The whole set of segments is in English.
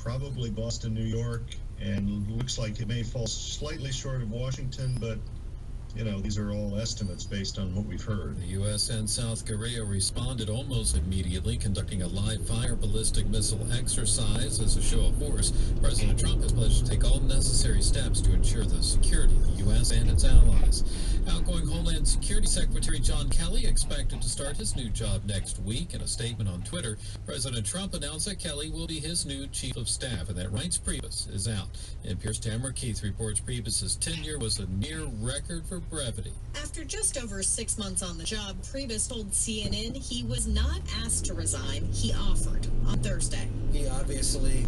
probably Boston, New York, and looks like it may fall slightly short of Washington, but you know, these are all estimates based on what we've heard. The U.S. and South Korea responded almost immediately, conducting a live-fire ballistic missile exercise as a show of force. President Trump has pledged to take all necessary steps to ensure the security of the U.S. and its allies. Outgoing Homeland Security Secretary John Kelly expected to start his new job next week. In a statement on Twitter, President Trump announced that Kelly will be his new chief of staff and that Reince Priebus is out. NPR's Tamara Keith reports Priebus' tenure was a near record for brevity. After just over 6 months on the job, Priebus told CNN he was not asked to resign. He offered on Thursday. He obviously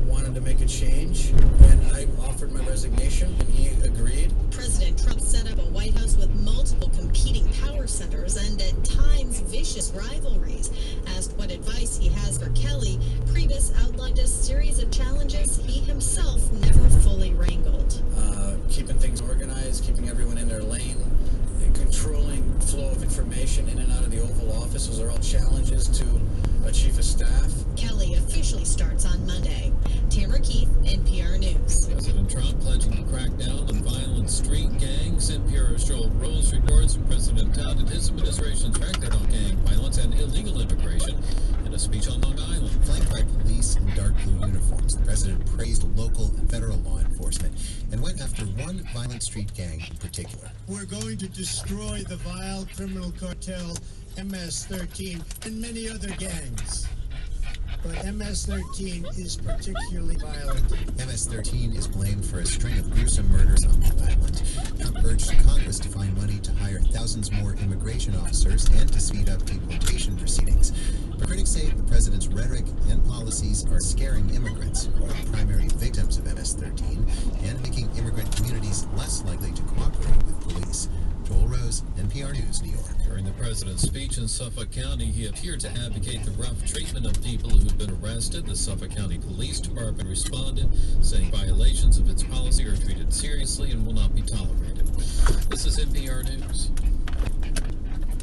wanted to make a change, and I offered my resignation, and he agreed. President Trump set up a White House with multiple competing power centers and at times vicious rivalries. Asked what advice he has for Kelly, Priebus outlined a series of challenges he himself never fully wrangled. Keeping things organized, keeping everyone in their lane, and controlling flow of information in and out of the Oval Office. Those are all challenges to a chief of staff. Kelly officially starts on Monday. Tamara Keith, NPR News. President Trump pledging to crack down on violent street gangs. NPR's Joel Rose reports the president touted his administration's record on gang violence and illegal immigration in a speech on Long Island. Flanked by police in dark blue uniforms, the president praised local and federal law enforcement and went after one violent street gang in particular. We're going to destroy the vile criminal cartel MS-13 and many other gangs. But MS-13 is particularly violent. MS-13 is blamed for a string of gruesome murders on Long Island. Trump urged Congress to find money to hire thousands more immigration officers and to speed up deportation proceedings. But critics say the president's rhetoric and policies are scaring immigrants, who are the primary victims of MS-13, and making immigrant communities less likely to cooperate with police. Joel Rose, NPR News, New York. During the president's speech in Suffolk County, he appeared to advocate the rough treatment of people who've been arrested. The Suffolk County Police Department responded, saying violations of its policy are treated seriously and will not be tolerated. This is NPR News.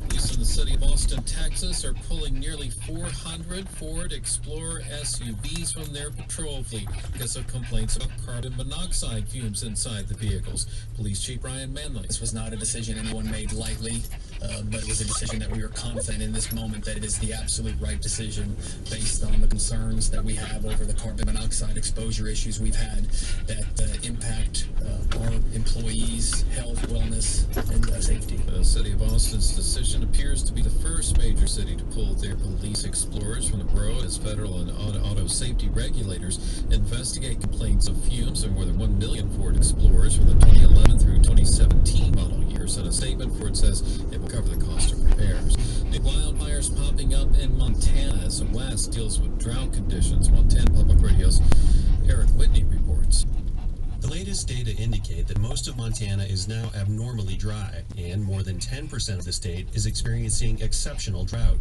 Police in the city of Austin, Texas, are pulling nearly 400 Ford Explorer SUVs from their patrol fleet because of complaints about carbon monoxide fumes inside the vehicles. Police Chief Brian Manley. This was not a decision anyone made lightly, but it was a decision that we were confident in this moment that it is the absolute right decision based on the concerns that we have over the carbon monoxide exposure issues we've had that impact our employees' health, wellness, and safety. The city of Austin's decision appears to be the first major city to pull their police Explorers from the road as federal and auto safety regulators investigate complaints of fumes in more than 1 million Ford Explorers from the 2011 through 2017 model years. In a statement, Ford says it will cover the cost of repairs. The wildfires popping up in Montana as the West deals with drought conditions. Montana Public Radio's Eric Whitney reports. The latest data indicate that most of Montana is now abnormally dry, and more than 10% of the state is experiencing exceptional drought.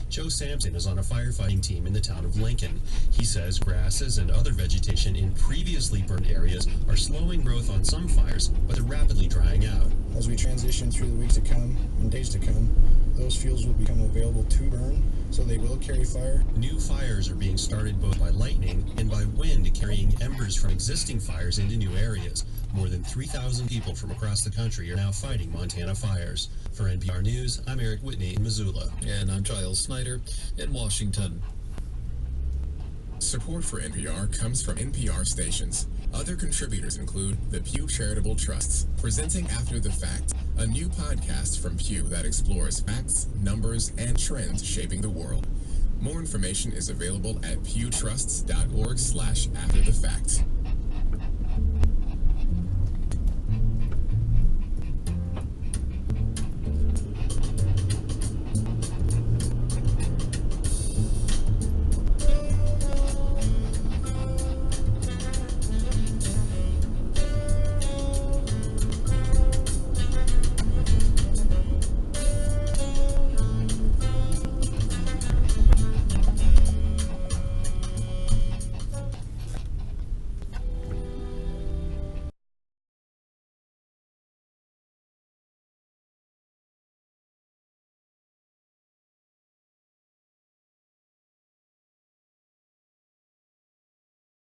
Joe Sampson is on a firefighting team in the town of Lincoln. He says grasses and other vegetation in previously burned areas are slowing growth on some fires, but they're rapidly drying out. As we transition through the weeks to come and days to come, those fuels will become available to burn, so they will carry fire. New fires are being started both by lightning and by wind carrying embers from existing fires into new areas. More than 3,000 people from across the country are now fighting Montana fires. For NPR News, I'm Eric Whitney in Missoula. And I'm Giles Snyder in Washington. Support for NPR comes from NPR stations. Other contributors include the Pew Charitable Trusts, presenting After the Fact, a new podcast from Pew that explores facts, numbers, and trends shaping the world. More information is available at pewtrusts.org/afterthefact.